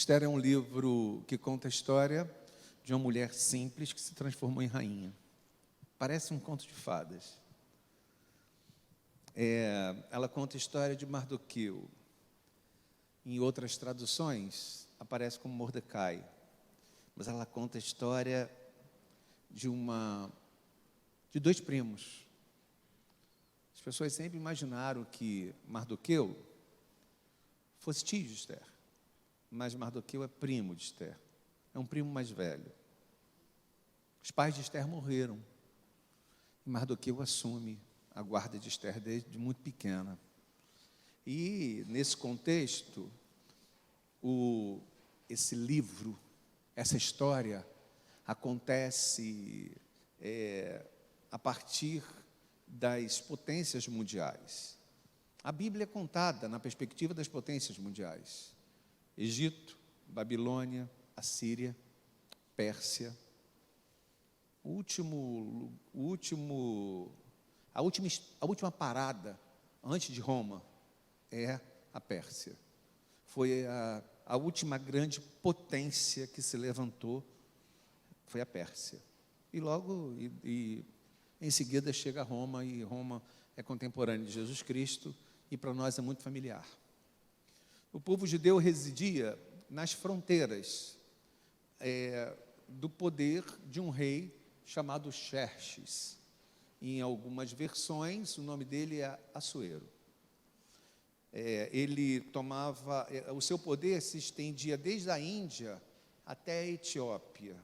Esther é um livro que conta a história de uma mulher simples que se transformou em rainha. Parece um conto de fadas. Ela conta a história de Mardoqueu. Em outras traduções, aparece como Mordecai. Mas ela conta a história de dois primos. As pessoas sempre imaginaram que Mardoqueu fosse tio de Esther. Mas Mardoqueu é primo de Esther. É um primo mais velho. Os pais de Esther morreram. E Mardoqueu assume a guarda de Esther desde muito pequena. E, nesse contexto, esse livro, essa história, acontece a partir das potências mundiais. A Bíblia é contada na perspectiva das potências mundiais. Egito, Babilônia, Assíria, Pérsia. A última parada antes de Roma é a Pérsia. Foi a última grande potência que se levantou, foi a Pérsia. E logo, em seguida chega Roma, e Roma é contemporânea de Jesus Cristo, e para nós é muito familiar. O povo judeu residia nas fronteiras do poder de um rei chamado Xerxes. Em algumas versões, o nome dele é Assuero. Ele tomava, o seu poder se estendia desde a Índia até a Etiópia.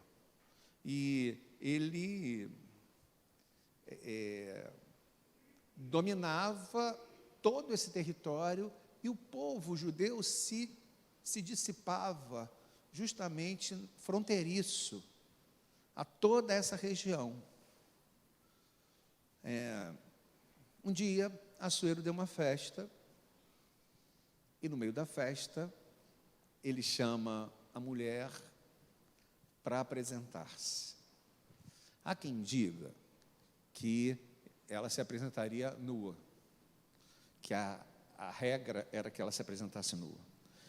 E ele dominava todo esse território, e o povo judeu se dissipava justamente fronteiriço a toda essa região. Um dia, Assuero deu uma festa, e no meio da festa, ele chama a mulher para apresentar-se. Há quem diga que ela se apresentaria nua, que a regra era que ela se apresentasse nua.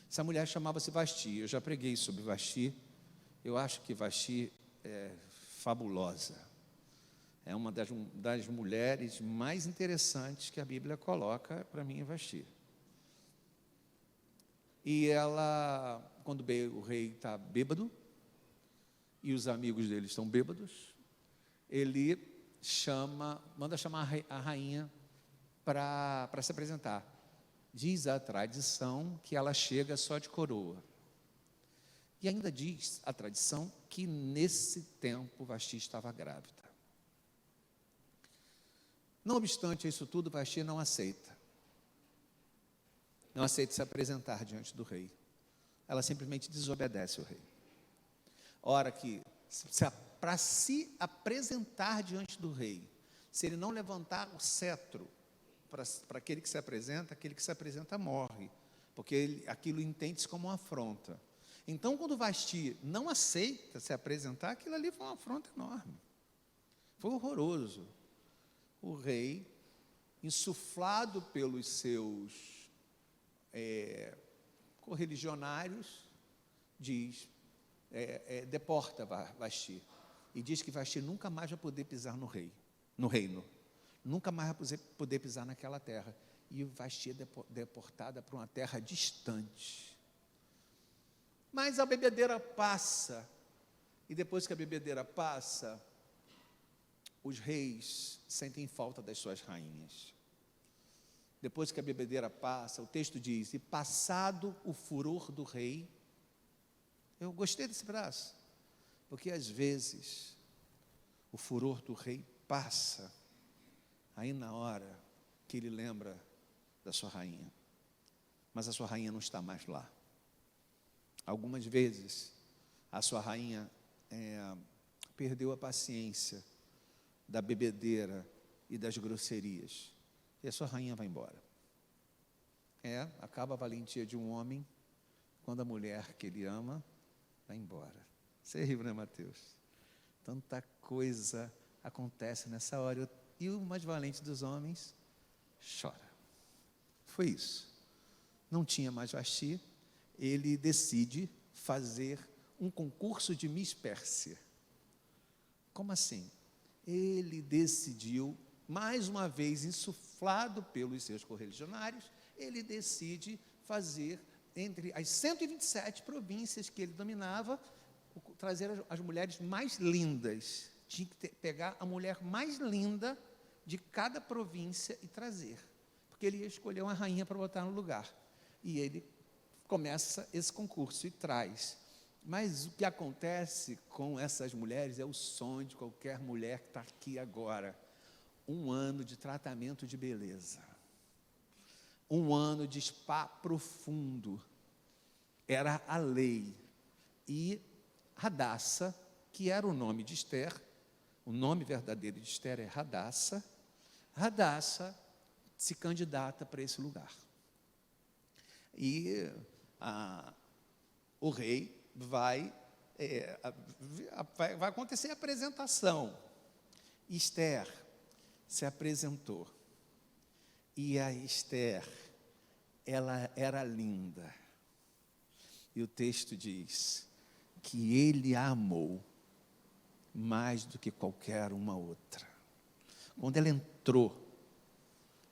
Essa mulher chamava-se Vasti. Eu já preguei sobre Vasti. Eu acho que Vasti é fabulosa. É uma das mulheres mais interessantes que a Bíblia coloca, para mim, é Vasti. E ela, quando o rei está bêbado, e os amigos dele estão bêbados, ele manda chamar a rainha para se apresentar. Diz a tradição que ela chega só de coroa. E ainda diz a tradição que nesse tempo Vasti estava grávida. Não obstante isso tudo, Vasti não aceita. Não aceita se apresentar diante do rei. Ela simplesmente desobedece o rei. Ora que, para se apresentar diante do rei, se ele não levantar o cetro para aquele que se apresenta morre, porque aquilo entende-se como uma afronta. Então, quando Vasti não aceita se apresentar, aquilo ali foi uma afronta enorme. Foi horroroso. O rei, insuflado pelos seus correligionários, diz, deporta Vasti, e diz que Vasti nunca mais vai poder pisar no reino, nunca mais vai poder pisar naquela terra, e Vasti é deportada para uma terra distante. Mas a bebedeira passa, e depois que a bebedeira passa, os reis sentem falta das suas rainhas. Depois que a bebedeira passa, o texto diz, e passado o furor do rei. Eu gostei desse braço, porque às vezes o furor do rei passa, aí na hora que ele lembra da sua rainha, mas a sua rainha não está mais lá. Algumas vezes a sua rainha perdeu a paciência da bebedeira e das grosserias, e a sua rainha vai embora. Acaba a valentia de um homem quando a mulher que ele ama vai embora. Você riu, né, Mateus? Tanta coisa acontece nessa hora, e o mais valente dos homens chora. Foi isso. Não tinha mais Vasti, ele decide fazer um concurso de Miss Pérsia. Como assim? Ele decidiu, mais uma vez insuflado pelos seus correligionários, ele decide fazer, entre as 127 províncias que ele dominava, trazer as mulheres mais lindas. Tinha que pegar a mulher mais linda de cada província e trazer, porque ele ia escolher uma rainha para botar no lugar. E ele começa esse concurso e traz. Mas o que acontece com essas mulheres é o sonho de qualquer mulher que está aqui agora. 1 ano de tratamento de beleza. 1 ano de spa profundo. Era a lei. E Radassa, que era o nome de Esther, o nome verdadeiro de Esther é Radassa, Radassa se candidata para esse lugar. E o rei vai acontecer a apresentação. Esther se apresentou. E a Esther, ela era linda. E o texto diz que ele a amou mais do que qualquer uma outra. Quando ela entrou,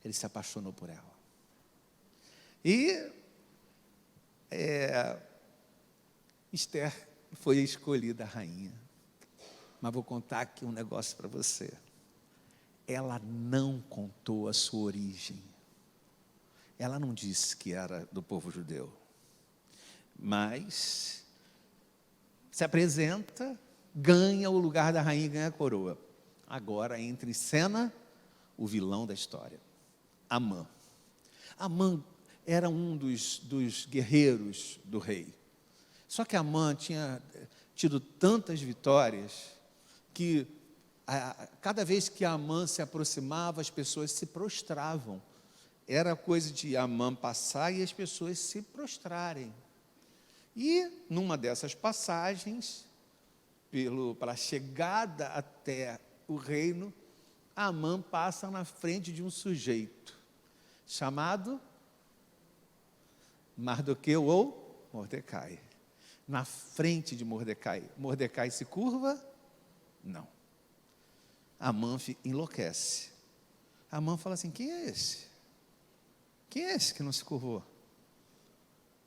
ele se apaixonou por ela. E Esther foi escolhida a rainha. Mas vou contar aqui um negócio para você. Ela não contou a sua origem. Ela não disse que era do povo judeu. Mas se apresenta, ganha o lugar da rainha e ganha a coroa. Agora entra em cena o vilão da história, Amã. Amã era um dos guerreiros do rei. Só que Amã tinha tido tantas vitórias que cada vez que Amã se aproximava, as pessoas se prostravam. Era coisa de Amã passar e as pessoas se prostrarem. E, numa dessas passagens, para a chegada até o reino, Amã passa na frente de um sujeito, chamado Mardoqueu ou Mordecai. Na frente de Mordecai. Mordecai se curva? Não. Amã enlouquece. Amã fala assim: quem é esse? Quem é esse que não se curvou?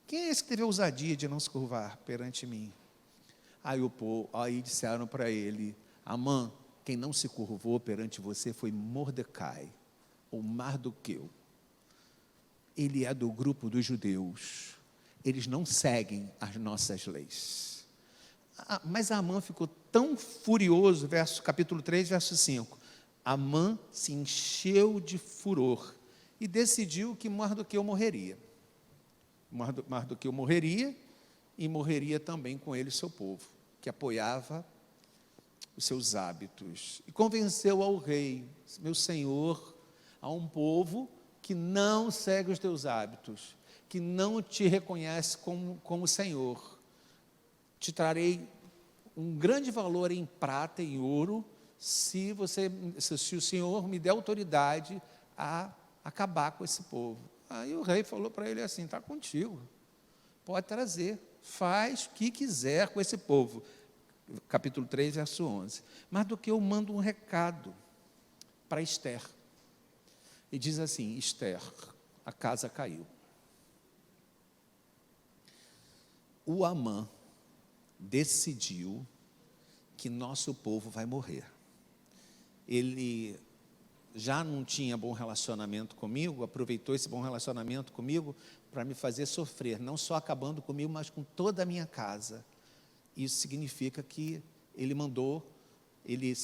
Quem é esse que teve a ousadia de não se curvar perante mim? Aí disseram para ele: Amã, quem não se curvou perante você foi Mordecai, ou Mardoqueu. Ele é do grupo dos judeus. Eles não seguem as nossas leis. Mas Amã ficou tão furioso, capítulo 3, verso 5. Amã se encheu de furor e decidiu que Mardoqueu morreria. Mardoqueu morreria e morreria também com ele seu povo, que apoiava os seus hábitos. E convenceu ao rei: meu senhor, há um povo que não segue os teus hábitos, que não te reconhece como Senhor. Te trarei um grande valor em prata e em ouro, se o Senhor me der autoridade a acabar com esse povo. Aí o rei falou para ele assim: está contigo, pode trazer, faz o que quiser com esse povo. Capítulo 3, verso 11. Mardoqueu manda um recado para Esther, e diz assim: Esther, a casa caiu. O Amã decidiu que nosso povo vai morrer. Ele já não tinha bom relacionamento comigo, aproveitou esse bom relacionamento comigo para me fazer sofrer, não só acabando comigo, mas com toda a minha casa. Isso significa que ele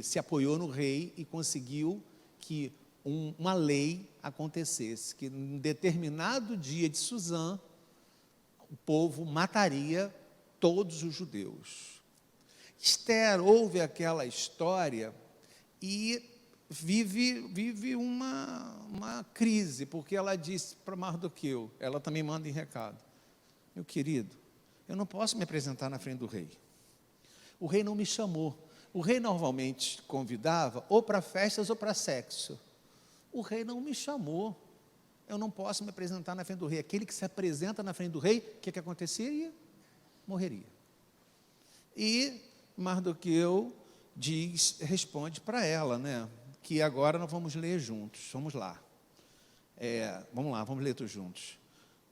se apoiou no rei e conseguiu que uma lei acontecesse, que em determinado dia de Suzã, o povo mataria todos os judeus. Esther ouve aquela história e vive uma crise, porque ela disse para Mardoqueu, ela também manda em recado: meu querido, eu não posso me apresentar na frente do rei. O rei não me chamou. O rei normalmente convidava ou para festas ou para sexo. O rei não me chamou. Eu não posso me apresentar na frente do rei. Aquele que se apresenta na frente do rei, o que acontecia? morreria. E Mardoqueu responde para ela, né, que agora nós vamos ler juntos, vamos lá. Vamos ler todos juntos.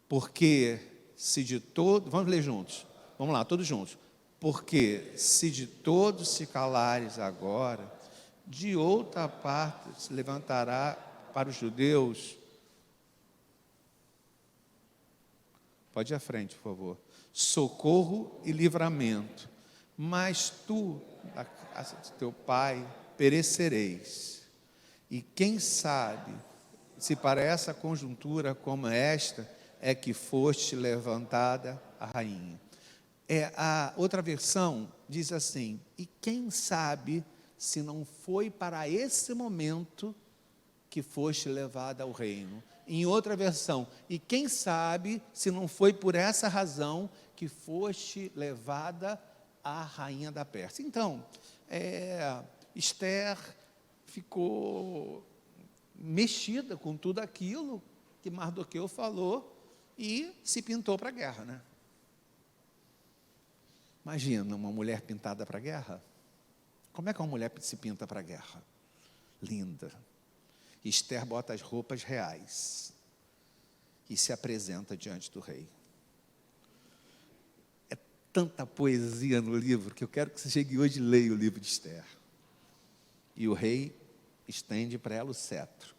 Porque se de todo, vamos ler juntos, vamos lá, todos juntos. Porque se de todos se calares agora, de outra parte se levantará para os judeus. Pode ir à frente, por favor. Socorro e livramento. Mas tu, da casa de teu pai, perecereis. E quem sabe, se para essa conjuntura como esta, é que foste levantada a rainha. A outra versão diz assim, e quem sabe, se não foi para esse momento que foste levada ao reino. Em outra versão, e quem sabe, se não foi por essa razão que foste levada à rainha da Pérsia. Então, Esther ficou mexida com tudo aquilo que Mardoqueu falou e se pintou para a guerra, né? Imagina uma mulher pintada para a guerra. Como é que uma mulher se pinta para a guerra? Linda. Esther bota as roupas reais e se apresenta diante do rei. É tanta poesia no livro que eu quero que você chegue hoje e leia o livro de Esther. E o rei estende para ela o cetro.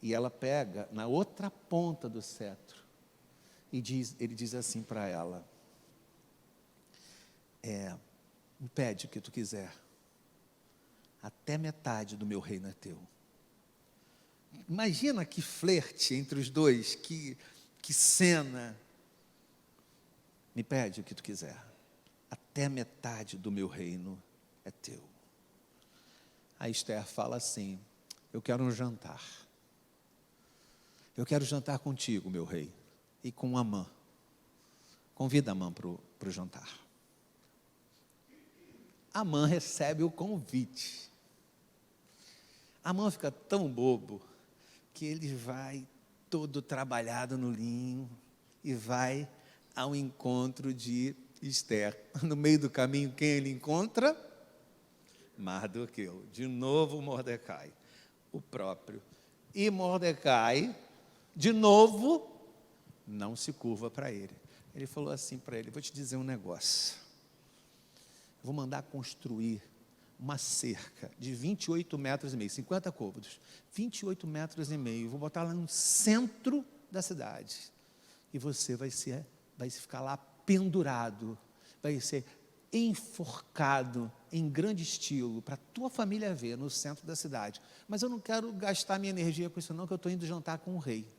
E ela pega na outra ponta do cetro e ele diz assim para ela, me pede o que tu quiser, até metade do meu reino é teu. Imagina que flerte entre os dois, que cena. Me pede o que tu quiser, até metade do meu reino é teu. A Esther fala assim, eu quero um jantar. Eu quero jantar contigo, meu rei, e com Amã. Convida Amã para o jantar. Amã recebe o convite. Amã fica tão bobo que ele vai todo trabalhado no linho e vai ao encontro de Esther. No meio do caminho, quem ele encontra? Mardoqueu. De novo Mordecai, o próprio. E Mordecai, de novo, não se curva para ele. Ele falou assim para ele, vou te dizer um negócio. Vou mandar construir uma cerca de 28 metros e meio, 50 côvados, 28 metros e meio, vou botar lá no centro da cidade, e você vai ficar lá pendurado, vai ser enforcado em grande estilo, para a tua família ver, no centro da cidade, mas eu não quero gastar minha energia com isso não, que eu estou indo jantar com o rei.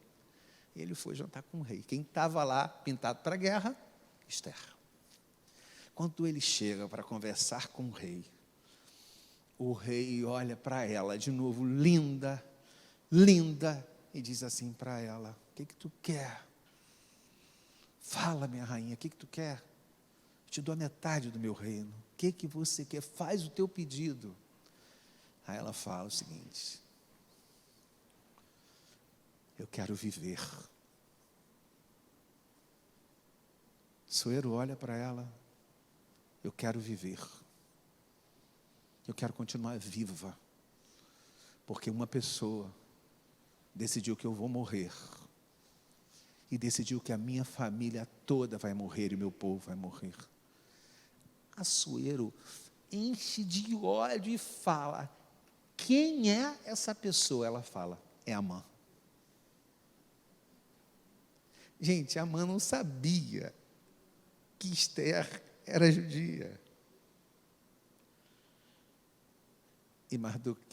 E ele foi jantar com o rei, quem estava lá, pintado para a guerra? Esther. Quando ele chega para conversar com o rei olha para ela de novo, linda, linda, e diz assim para ela, o que tu quer? Fala, minha rainha, o que tu quer? Eu te dou a metade do meu reino, o que você quer? Faz o teu pedido. Aí ela fala o seguinte, eu quero viver. Soeiro olha para ela, eu quero viver. Eu quero continuar viva, porque uma pessoa decidiu que eu vou morrer, e decidiu que a minha família toda vai morrer, e o meu povo vai morrer. Assuero enche de ódio e fala, quem é essa pessoa? Ela fala, é Amã. Gente, Amã não sabia que Esther era judia.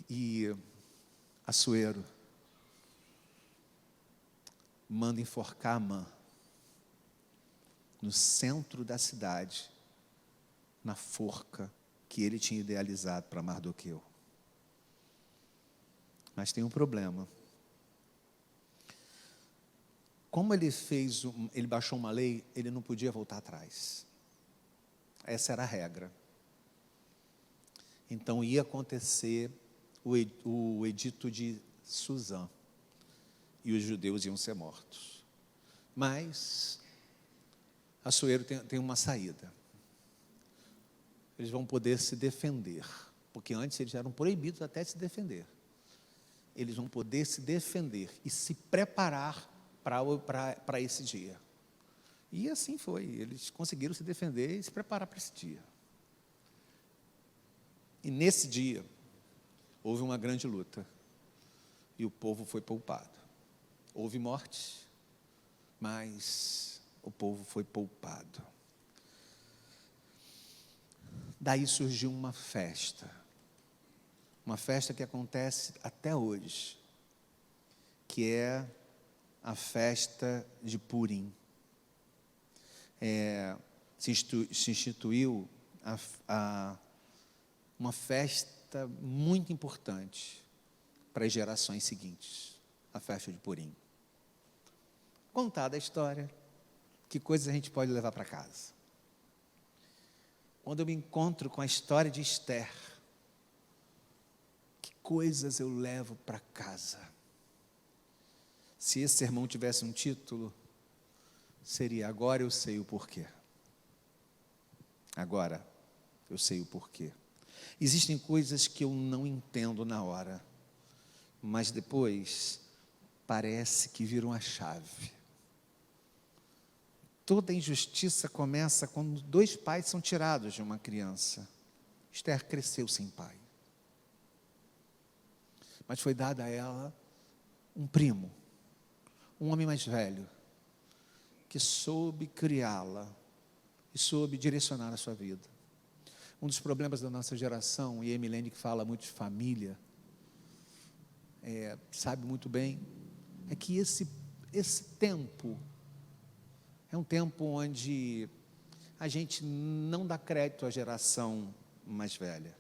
E Assuero manda enforcar Amã no centro da cidade, na forca que ele tinha idealizado para Mardoqueu. Mas tem um problema. Como ele baixou uma lei, ele não podia voltar atrás. Essa era a regra. Então ia acontecer o edito de Suzã, e os judeus iam ser mortos. Mas Açoeiro tem uma saída. Eles vão poder se defender, porque antes eles eram proibidos até de se defender. Eles vão poder se defender e se preparar para esse dia. E assim foi, eles conseguiram se defender e se preparar para esse dia. E nesse dia, houve uma grande luta, e o povo foi poupado. Houve morte, mas o povo foi poupado. Daí surgiu uma festa que acontece até hoje, que é a festa de Purim. Se instituiu uma festa muito importante para as gerações seguintes, a festa de Purim. Contada a história, que coisas a gente pode levar para casa? Quando eu me encontro com a história de Esther, que coisas eu levo para casa? Se esse sermão tivesse um título, seria Agora Eu Sei o Porquê. Agora eu sei o porquê. Existem coisas que eu não entendo na hora, mas depois parece que viram a chave. Toda injustiça começa quando 2 pais são tirados de uma criança. Esther cresceu sem pai. Mas foi dado a ela um primo, um homem mais velho, que soube criá-la e soube direcionar a sua vida. Um dos problemas da nossa geração, e a Emilene, que fala muito de família, sabe muito bem, é que esse tempo é um tempo onde a gente não dá crédito à geração mais velha,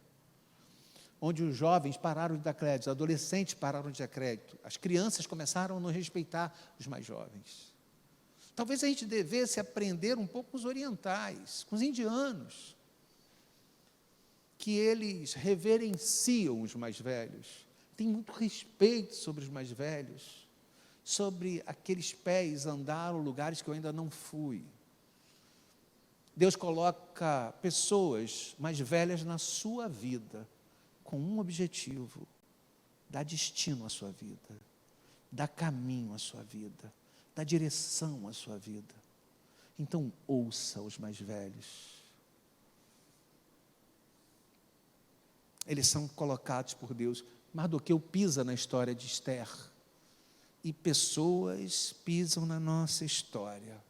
onde os jovens pararam de dar crédito, os adolescentes pararam de dar crédito, as crianças começaram a não respeitar os mais jovens. Talvez a gente devesse aprender um pouco com os orientais, com os indianos, que eles reverenciam os mais velhos, têm muito respeito sobre os mais velhos, sobre aqueles pés andaram lugares que eu ainda não fui. Deus coloca pessoas mais velhas na sua vida, com um objetivo: dar destino à sua vida, dar caminho à sua vida, dar direção à sua vida. Então, ouça os mais velhos. Eles são colocados por Deus. Mardoqueu pisa na história de Esther. E pessoas pisam na nossa história.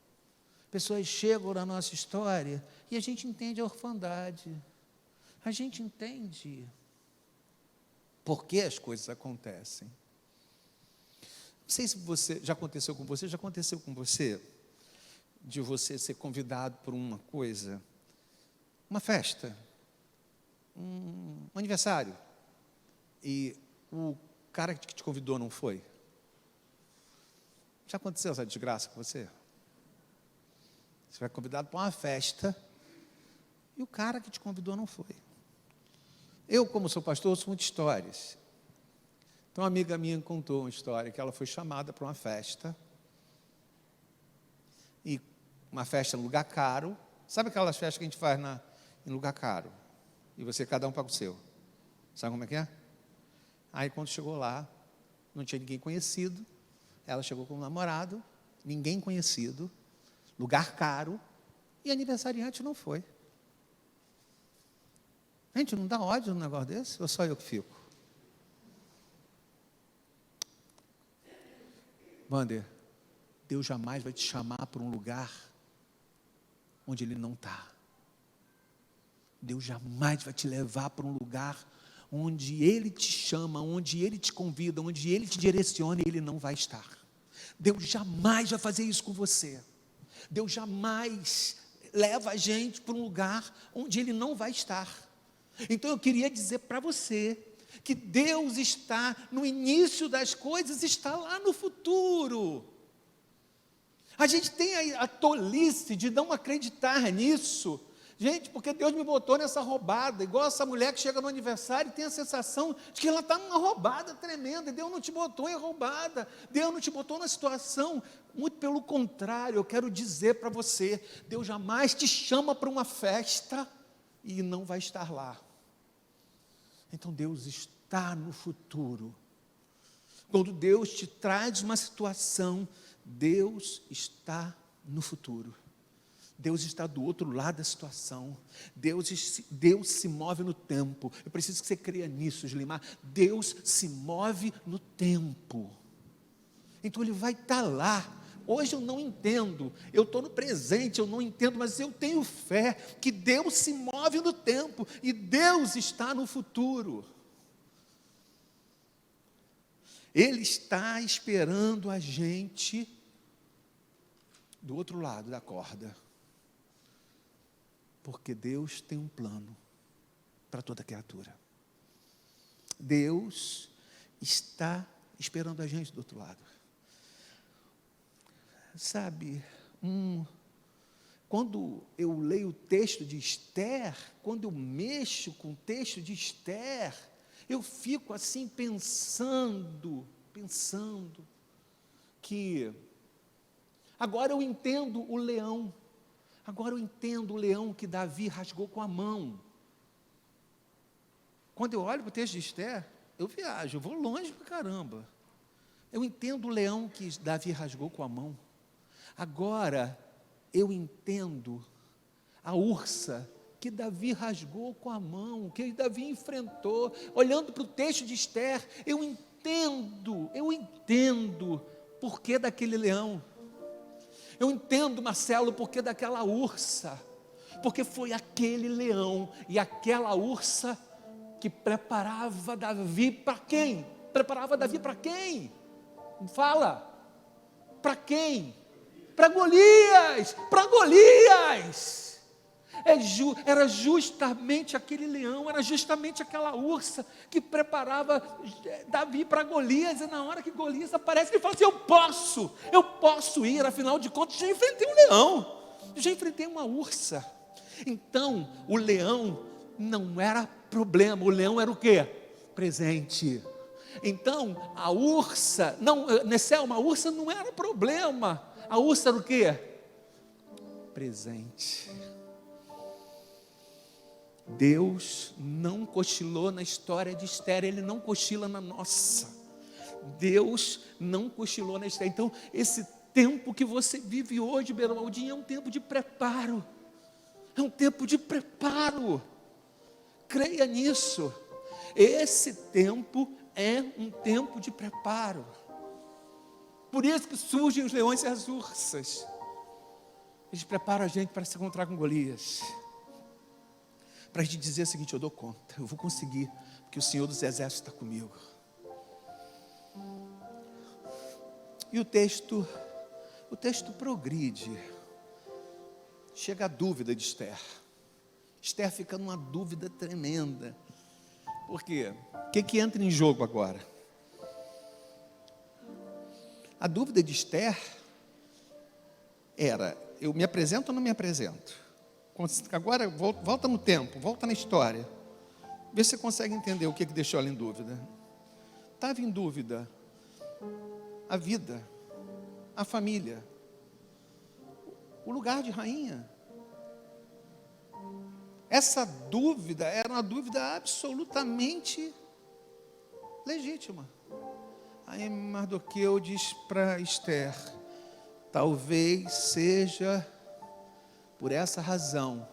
Pessoas chegam na nossa história e a gente entende a orfandade. A gente entende por que as coisas acontecem. Não sei se já aconteceu com você de você ser convidado por uma coisa, uma festa, um aniversário, e o cara que te convidou não foi? Já aconteceu essa desgraça com você? Você foi convidado para uma festa e o cara que te convidou não foi. Eu, como sou pastor, ouço muitas histórias. Então, uma amiga minha contou uma história que ela foi chamada para uma festa, e uma festa em lugar caro. Sabe aquelas festas que a gente faz em lugar caro? E cada um paga o seu. Sabe como é que é? Aí, quando chegou lá, não tinha ninguém conhecido. Ela chegou com um namorado, ninguém conhecido, lugar caro, e aniversariante não foi. Gente, não dá ódio num negócio desse? Ou só eu que fico? Wander, Deus jamais vai te chamar para um lugar onde Ele não está. Deus jamais vai te levar para um lugar onde Ele te chama, onde Ele te convida, onde Ele te direciona e Ele não vai estar. Deus jamais vai fazer isso com você. Deus jamais leva a gente para um lugar onde Ele não vai estar. Então eu queria dizer para você que Deus está no início das coisas, está lá no futuro. A gente tem a tolice de não acreditar nisso, Gente, porque Deus me botou nessa roubada, igual essa mulher que chega no aniversário e tem a sensação de que ela está numa roubada tremenda, e Deus não te botou em roubada, Deus não te botou na situação, muito pelo contrário, eu quero dizer para você, Deus jamais te chama para uma festa e não vai estar lá. Então Deus está no futuro. Quando Deus te traz uma situação, Deus está no futuro. Deus está do outro lado da situação. Deus se move no tempo. Eu preciso que você creia nisso, Gilimar. Deus se move no tempo. Então Ele vai estar lá. Hoje eu não entendo. Eu estou no presente, eu não entendo, mas eu tenho fé que Deus se move no tempo e Deus está no futuro. Ele está esperando a gente do outro lado da corda. Porque Deus tem um plano para toda criatura. Deus está esperando a gente do outro lado. Sabe, quando eu leio o texto de Esther, quando eu mexo com o texto de Esther, eu fico assim pensando que agora eu entendo o leão. Agora eu entendo o leão que Davi rasgou com a mão. Quando eu olho para o texto de Esther, eu viajo, eu vou longe para caramba. Eu entendo o leão que Davi rasgou com a mão. Agora eu entendo a ursa que Davi rasgou com a mão, que Davi enfrentou. Olhando para o texto de Esther, eu entendo por que daquele leão. Eu entendo, Marcelo, o porquê daquela ursa, porque foi aquele leão e aquela ursa que preparava Davi para quem? Preparava Davi para quem? Fala, para quem? Para Golias, era justamente aquele leão, era justamente aquela ursa que preparava Davi para Golias, e na hora que Golias aparece, ele fala assim, eu posso ir, afinal de contas, já enfrentei um leão, já enfrentei uma ursa. Então, o leão não era problema, o leão era o quê? Presente. Então, a ursa, uma ursa não era problema, a ursa era o quê? Presente. Deus não cochilou na história de Esther, Ele não cochila na nossa. Deus não cochilou na Esther. Então, esse tempo que você vive hoje, Beraldinho, é um tempo de preparo. É um tempo de preparo. Creia nisso. Esse tempo é um tempo de preparo. Por isso que surgem os leões e as ursas. Eles preparam a gente para se encontrar com Golias. Para a gente dizer o seguinte, eu dou conta, eu vou conseguir, porque o Senhor dos Exércitos está comigo. E o texto progride. Chega a dúvida de Esther. Esther fica numa dúvida tremenda. Por quê? O que entra em jogo agora? A dúvida de Esther era, eu me apresento ou não me apresento? Agora, volta no tempo, volta na história. Vê se você consegue entender o que deixou ela em dúvida. Estava em dúvida a vida, a família, o lugar de rainha. Essa dúvida era uma dúvida absolutamente legítima. Aí Mardoqueu diz para Esther, talvez seja por essa razão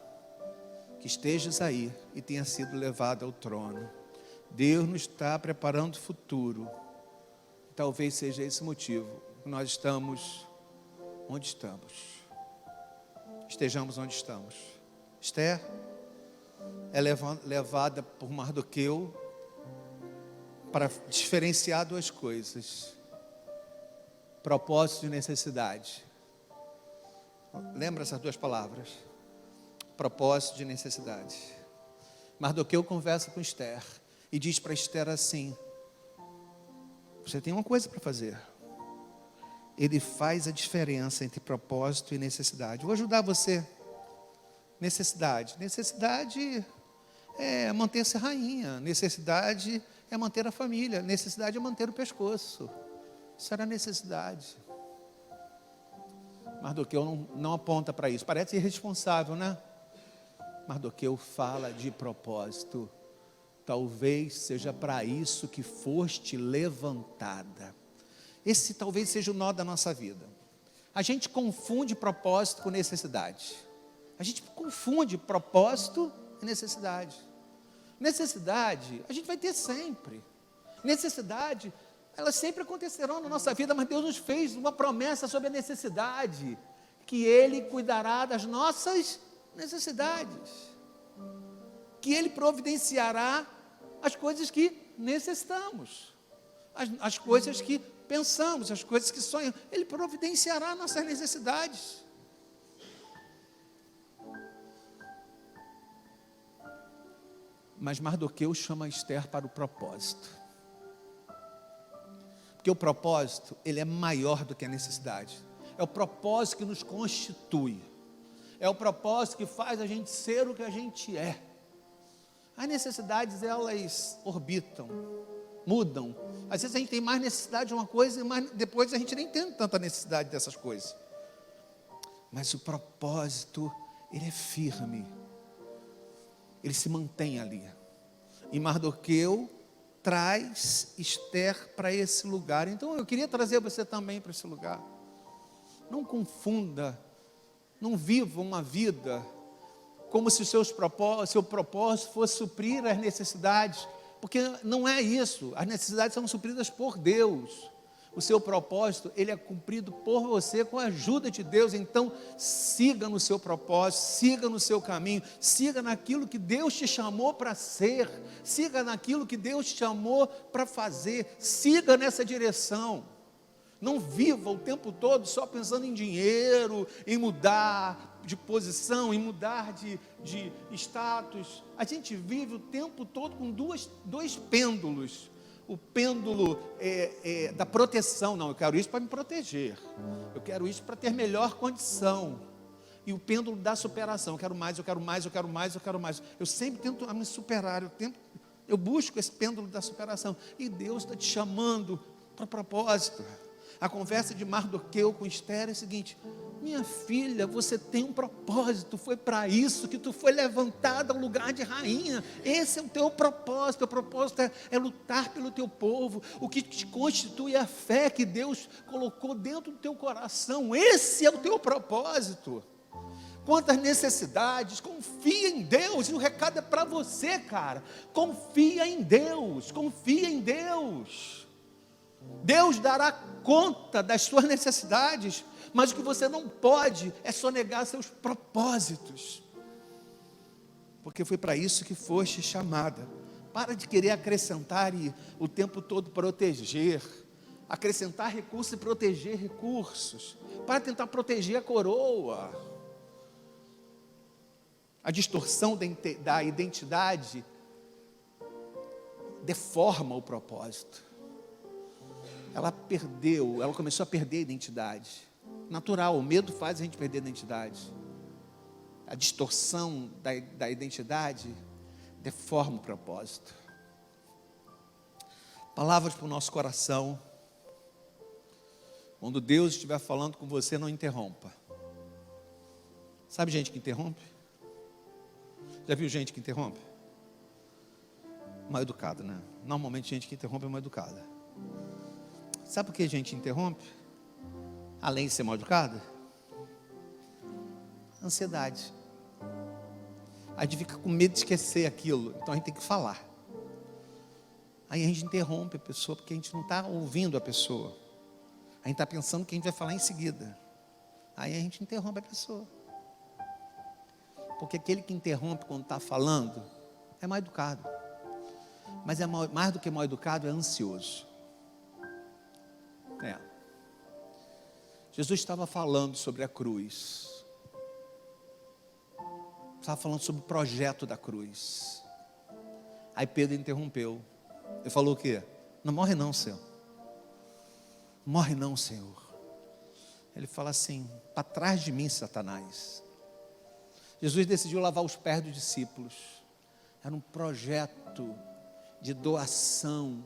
que estejas aí e tenha sido levado ao trono. Deus nos está preparando o futuro. Talvez seja esse motivo que nós estamos onde estamos. Estejamos onde estamos. Esther é levada por Mardoqueu para diferenciar duas coisas: propósito e necessidade. Lembra essas duas palavras? Propósito e necessidade. Mardoqueu conversa com Esther e diz para Esther assim: você tem uma coisa para fazer. Ele faz a diferença entre propósito e necessidade. Vou ajudar você. Necessidade. Necessidade é manter-se rainha. Necessidade é manter a família. Necessidade é manter o pescoço. Isso era necessidade. Mardoqueu não aponta para isso. Parece irresponsável, né? Mardoqueu fala de propósito. Talvez seja para isso que foste levantada. Esse talvez seja o nó da nossa vida. A gente confunde propósito com necessidade. A gente confunde propósito e necessidade. Necessidade, a gente vai ter sempre. Necessidade, elas sempre acontecerão na nossa vida, mas Deus nos fez uma promessa sobre a necessidade, que Ele cuidará das nossas necessidades, que Ele providenciará as coisas que necessitamos, as coisas que pensamos, as coisas que sonhamos. Ele providenciará nossas necessidades. Mas Mardoqueu chama Esther para o propósito. Porque o propósito, ele é maior do que a necessidade. É o propósito que nos constitui. É o propósito que faz a gente ser o que a gente é. As necessidades, elas orbitam, mudam. Às vezes a gente tem mais necessidade de uma coisa, mas depois a gente nem tem tanta necessidade dessas coisas. Mas o propósito, ele é firme. Ele se mantém ali. E Mardoqueu traz Esther para esse lugar. Então eu queria trazer você também para esse lugar. Não confunda, não viva uma vida como se o seu propósito fosse suprir as necessidades, porque não é isso. As necessidades são supridas por Deus. O seu propósito, ele é cumprido por você com a ajuda de Deus. Então, siga no seu propósito, siga no seu caminho, siga naquilo que Deus te chamou para ser, siga naquilo que Deus te chamou para fazer, siga nessa direção. Não viva o tempo todo só pensando em dinheiro, em mudar de posição, em mudar de status. A gente vive o tempo todo com dois pêndulos. O pêndulo da proteção. Não, eu quero isso para me proteger. Eu quero isso para ter melhor condição. E o pêndulo da superação. Eu quero mais, eu quero mais, eu quero mais, eu quero mais. Eu sempre tento me superar. Eu busco esse pêndulo da superação. E Deus está te chamando para propósito. A conversa de Mardoqueu com Esther é a seguinte: minha filha, você tem um propósito, foi para isso que tu foi levantada ao lugar de rainha. Esse é o teu propósito. O propósito é lutar pelo teu povo. O que te constitui é a fé que Deus colocou dentro do teu coração. Esse é o teu propósito. Quantas necessidades, confia em Deus. E o recado é para você, cara. Confia em Deus, confia em Deus. Deus dará conta das suas necessidades, mas o que você não pode é sonegar seus propósitos, porque foi para isso que foste chamada. Para de querer acrescentar e o tempo todo proteger, acrescentar recursos e proteger recursos, para tentar proteger a coroa. A distorção da identidade deforma o propósito. Ela começou a perder a identidade. Natural, o medo faz a gente perder a identidade. A distorção da identidade deforma o propósito. Palavras para o nosso coração. Quando Deus estiver falando com você, não interrompa. Sabe gente que interrompe? Já viu gente que interrompe? Mal educada, né? Normalmente gente que interrompe é mal educada. Sabe por que a gente interrompe? Além de ser mal educada? Ansiedade. A gente fica com medo de esquecer aquilo, então a gente tem que falar. Aí a gente interrompe a pessoa, porque a gente não está ouvindo a pessoa. A gente está pensando que a gente vai falar em seguida. Aí a gente interrompe a pessoa. Porque aquele que interrompe quando está falando é mal educado. Mas é mais do que mal educado, é ansioso. Jesus estava falando sobre a cruz. Estava falando sobre o projeto da cruz. Aí Pedro interrompeu. Ele falou o quê? Não morre não, Senhor. Morre não, Senhor. Ele fala assim: para trás de mim, Satanás. Jesus decidiu lavar os pés dos discípulos. Era um projeto de doação.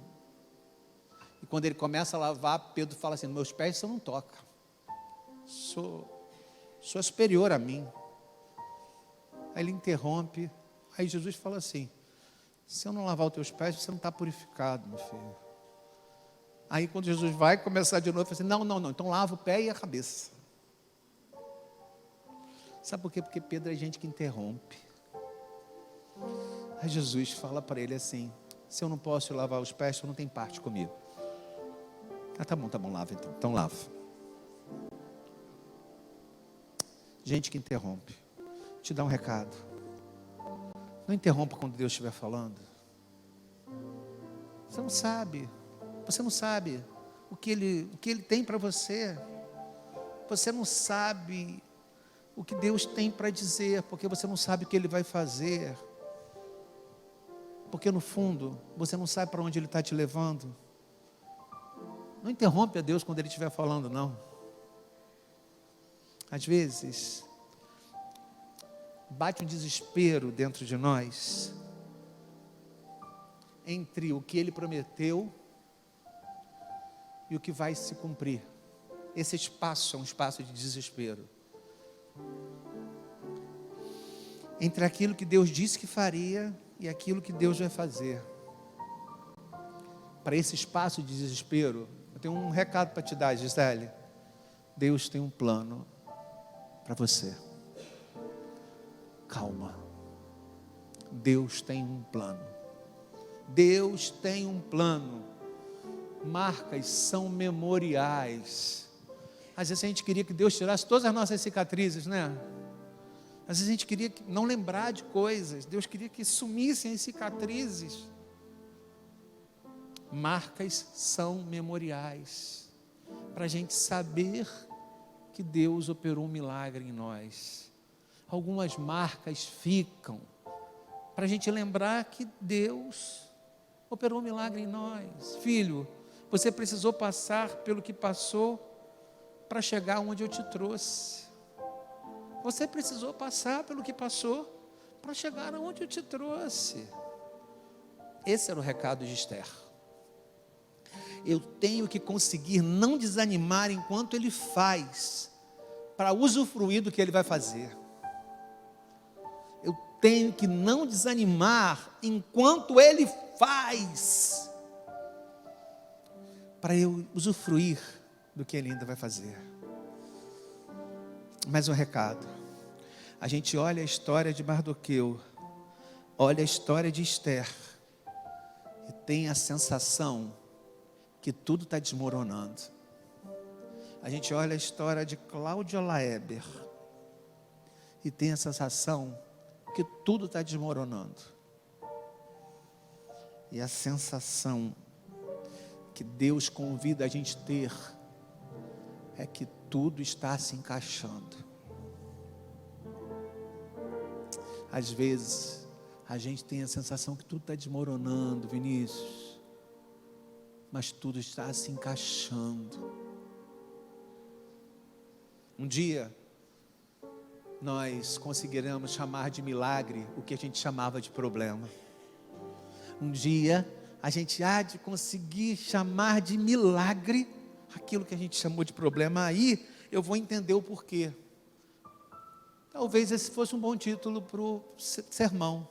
E quando ele começa a lavar, Pedro fala assim: meus pés você não toca. Sou superior a mim. Aí ele interrompe. Aí Jesus fala assim: se eu não lavar os teus pés, você não está purificado, meu filho. Aí quando Jesus vai começar de novo, ele fala assim: não, então lava o pé e a cabeça. Sabe por quê? Porque Pedro é gente que interrompe. Aí Jesus fala para ele assim: se eu não posso lavar os pés, você não tem parte comigo. Ah, tá bom, lava então lava. Gente que interrompe. Vou te dar um recado. Não interrompa quando Deus estiver falando. Você não sabe o que Ele tem para você. Você não sabe o que Deus tem para dizer, porque você não sabe o que Ele vai fazer. Porque no fundo, você não sabe para onde Ele está te levando. Não interrompe a Deus quando Ele estiver falando, não. Às vezes, bate um desespero dentro de nós, entre o que Ele prometeu e o que vai se cumprir. Esse espaço é um espaço de desespero. Entre aquilo que Deus disse que faria e aquilo que Deus vai fazer. Para esse espaço de desespero, eu tenho um recado para te dar, Gisele. Deus tem um plano para você. Calma. Deus tem um plano. Deus tem um plano. Marcas são memoriais. Às vezes a gente queria que Deus tirasse todas as nossas cicatrizes, né? Às vezes a gente queria não lembrar de coisas. Deus queria que sumissem as cicatrizes. Marcas são memoriais. Para a gente saber que Deus operou um milagre em nós. Algumas marcas ficam para a gente lembrar que Deus operou um milagre em nós. Filho, você precisou passar pelo que passou para chegar onde eu te trouxe. Você precisou passar pelo que passou para chegar onde eu te trouxe. Esse era o recado de Esther. Eu tenho que conseguir não desanimar enquanto Ele faz, para usufruir do que Ele vai fazer. Eu tenho que não desanimar enquanto Ele faz, para eu usufruir do que Ele ainda vai fazer. Mais um recado. A gente olha a história de Mardoqueu, olha a história de Esther, e tem a sensação que tudo está desmoronando. A gente olha a história de Cláudia Laeber e tem a sensação que tudo está desmoronando. E a sensação que Deus convida a gente a ter é que tudo está se encaixando. Às vezes a gente tem a sensação que tudo está desmoronando, Vinícius, mas tudo está se encaixando. Um dia nós conseguiremos chamar de milagre o que a gente chamava de problema. Um dia a gente há de conseguir chamar de milagre aquilo que a gente chamou de problema. Aí eu vou entender o porquê. Talvez esse fosse um bom título para o sermão.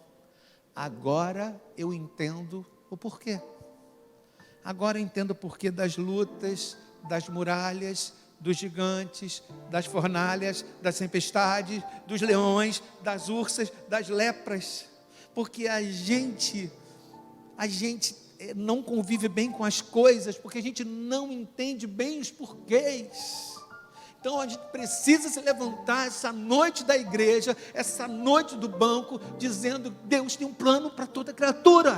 Agora eu entendo o porquê. Agora eu entendo o porquê das lutas, das muralhas, dos gigantes, das fornalhas, das tempestades, dos leões, das ursas, das lepras. Porque a gente não convive bem com as coisas, porque a gente não entende bem os porquês. Então a gente precisa se levantar essa noite da igreja, essa noite do banco, dizendo: Deus tem um plano para toda criatura.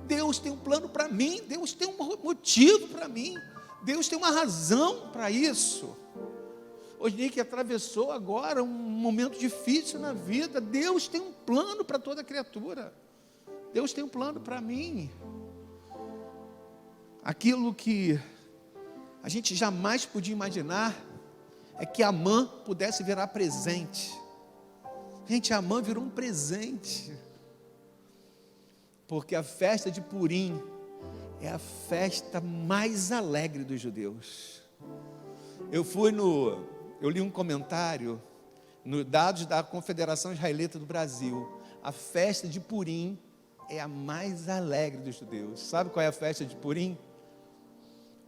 Deus tem um plano para mim, Deus tem um motivo para mim, Deus tem uma razão para isso. Osnick atravessou agora um momento difícil na vida. Deus tem um plano para toda criatura. Deus tem um plano para mim. Aquilo que a gente jamais podia imaginar é que Amã pudesse virar presente. Gente, Amã virou um presente. Porque a festa de Purim é a festa mais alegre dos judeus. Eu li um comentário no dados da Confederação Israelita do Brasil. A festa de Purim é a mais alegre dos judeus. Sabe qual é a festa de Purim?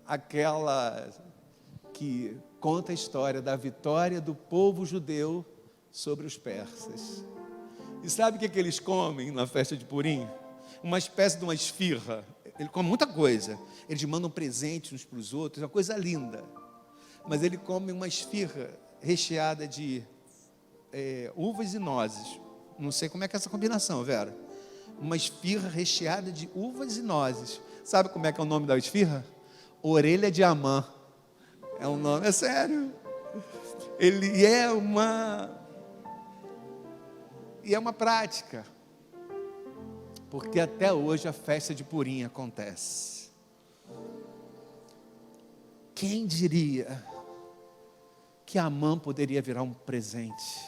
Aquela que conta a história da vitória do povo judeu sobre os persas. E sabe o que eles comem na festa de Purim? Uma espécie de uma esfirra. Ele come muita coisa. Eles mandam presentes uns para os outros, é uma coisa linda. Mas ele come uma esfirra recheada de uvas e nozes. Não sei como é que é essa combinação, Vera. Uma esfirra recheada de uvas e nozes. Sabe como é que é o nome da esfirra? Orelha de Amã. É um nome, é sério. Ele é uma prática. Porque até hoje a festa de Purim acontece. Quem diria que Amã poderia virar um presente?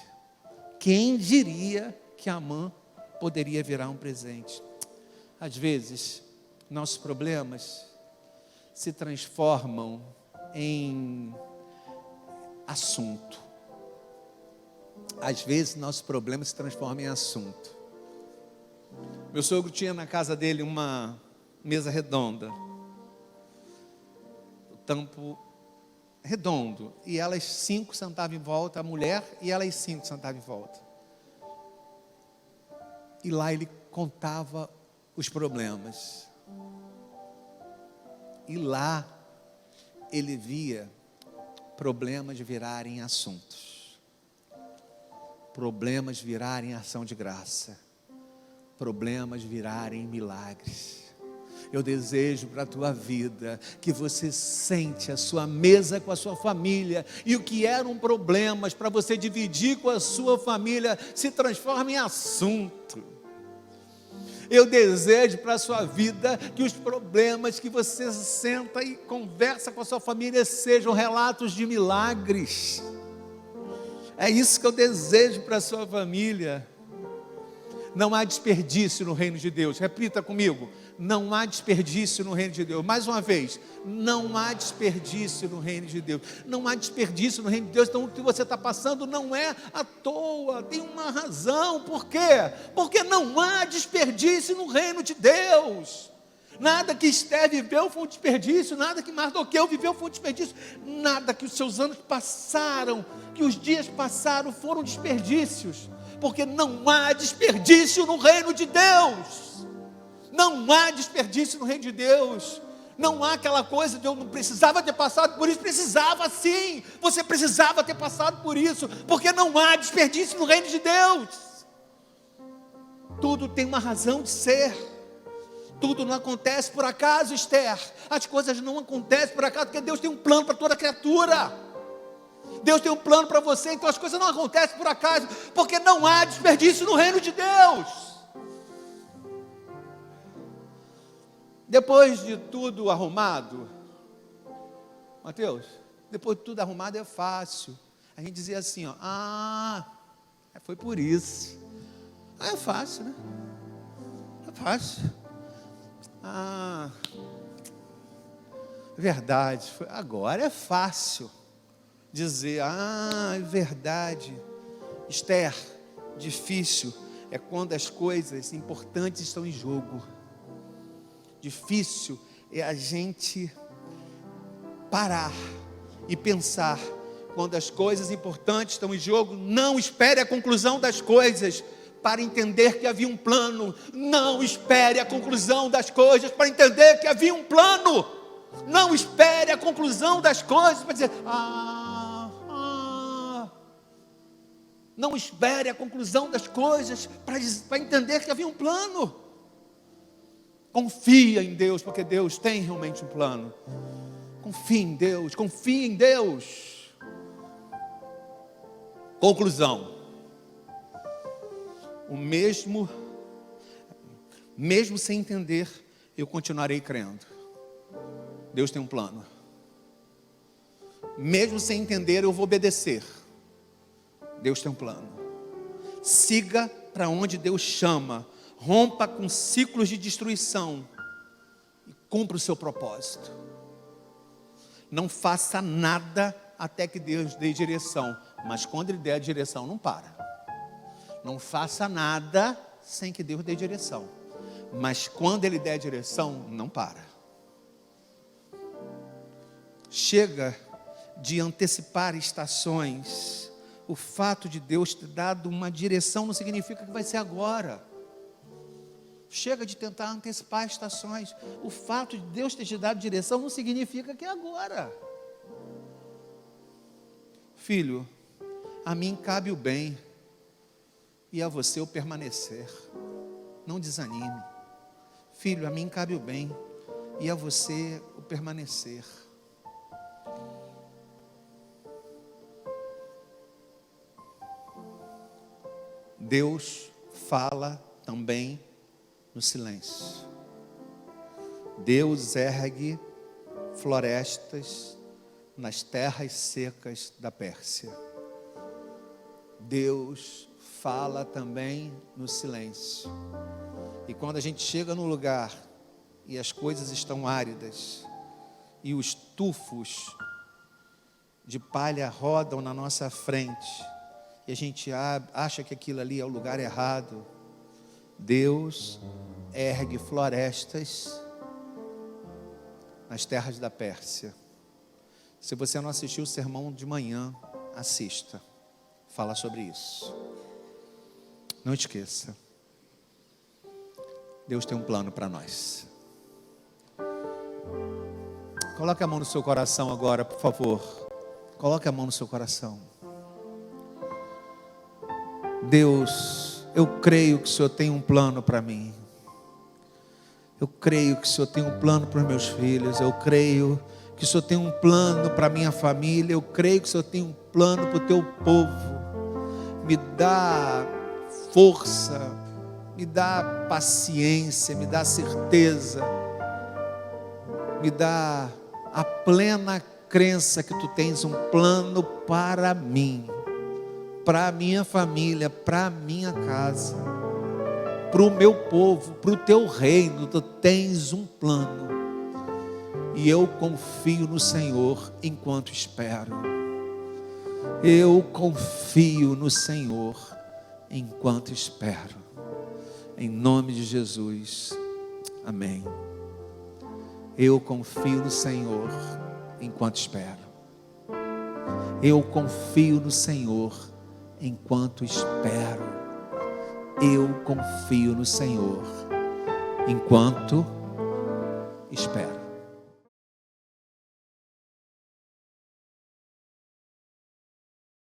Quem diria que Amã poderia virar um presente? Às vezes, nossos problemas se transformam em assunto. Às vezes, nossos problemas se transformam em assunto. Meu sogro tinha na casa dele uma mesa redonda, o tampo redondo, e elas 5 sentavam em volta, a mulher, e elas 5 sentavam em volta. E lá ele contava os problemas. E lá ele via problemas virarem assuntos, problemas virarem ação de graça, problemas virarem milagres. Eu desejo para a tua vida que você sente a sua mesa com a sua família e o que eram problemas para você dividir com a sua família se transforme em assunto. Eu desejo para a sua vida que os problemas que você senta e conversa com a sua família sejam relatos de milagres. É isso que eu desejo para a sua família. Não há desperdício no reino de Deus. Repita comigo. Não há desperdício no reino de Deus. Mais uma vez. Não há desperdício no reino de Deus. Não há desperdício no reino de Deus. Então o que você está passando não é à toa. Tem uma razão. Por quê? Porque não há desperdício no reino de Deus. Nada que Esther viveu foi um desperdício. Nada que Mardoqueu viveu foi um desperdício. Nada que os seus anos passaram, que os dias passaram foram desperdícios. Porque não há desperdício no reino de Deus. Não há desperdício no reino de Deus. Não há aquela coisa de eu não precisava ter passado por isso. Precisava sim. Você precisava ter passado por isso. Porque não há desperdício no reino de Deus. Tudo tem uma razão de ser. Tudo não acontece por acaso, Esther. As coisas não acontecem por acaso, porque Deus tem um plano para toda criatura. Deus tem um plano para você, então as coisas não acontecem por acaso, porque não há desperdício no reino de Deus. Depois de tudo arrumado, Mateus, depois de tudo arrumado é fácil. A gente dizia assim, ó, foi por isso. É fácil, né? É fácil. Verdade, agora é fácil dizer, é verdade. Esther, difícil é quando as coisas importantes estão em jogo. Difícil é a gente parar e pensar. Quando as coisas importantes estão em jogo, não espere a conclusão das coisas para entender que havia um plano. Não espere a conclusão das coisas para entender que havia um plano. Não espere a conclusão das coisas para dizer, não espere a conclusão das coisas para entender que havia um plano. Confia em Deus, porque Deus tem realmente um plano. Confie em Deus, confie em Deus. Conclusão. Mesmo sem entender, eu continuarei crendo. Deus tem um plano. Mesmo sem entender, eu vou obedecer. Deus tem um plano. Siga para onde Deus chama. Rompa com ciclos de destruição e cumpra o seu propósito. Não faça nada até que Deus dê direção, mas quando Ele der a direção, não para. Não faça nada sem que Deus dê direção, mas quando Ele der a direção, não para. Chega de antecipar estações. O fato de Deus ter dado uma direção não significa que vai ser agora. Chega de tentar antecipar estações. O fato de Deus ter te dado direção não significa que é agora. Filho, a mim cabe o bem e a você o permanecer. Não desanime. Filho, a mim cabe o bem e a você o permanecer. Deus fala também no silêncio. Deus ergue florestas nas terras secas da Pérsia. Deus fala também no silêncio. E quando a gente chega num lugar e as coisas estão áridas e os tufos de palha rodam na nossa frente e a gente acha que aquilo ali é o lugar errado, Deus ergue florestas nas terras da Pérsia. Se você não assistiu o sermão de manhã, assista. Fala sobre isso. Não esqueça. Deus tem um plano para nós. Coloque a mão no seu coração agora, por favor. Coloque a mão no seu coração. Deus, eu creio que o Senhor tem um plano para mim. Eu creio que o Senhor tem um plano para os meus filhos. Eu creio que o Senhor tem um plano para a minha família. Eu creio que o Senhor tem um plano para o teu povo. Me dá força, me dá paciência, me dá certeza, me dá a plena crença que tu tens um plano para mim, para a minha família, para a minha casa, para o meu povo, para o teu reino. Tu tens um plano e eu confio no Senhor enquanto espero. Eu confio no Senhor enquanto espero. Em nome de Jesus. Amém. Eu confio no Senhor enquanto espero. Eu confio no Senhor enquanto espero. Eu confio no Senhor enquanto espero.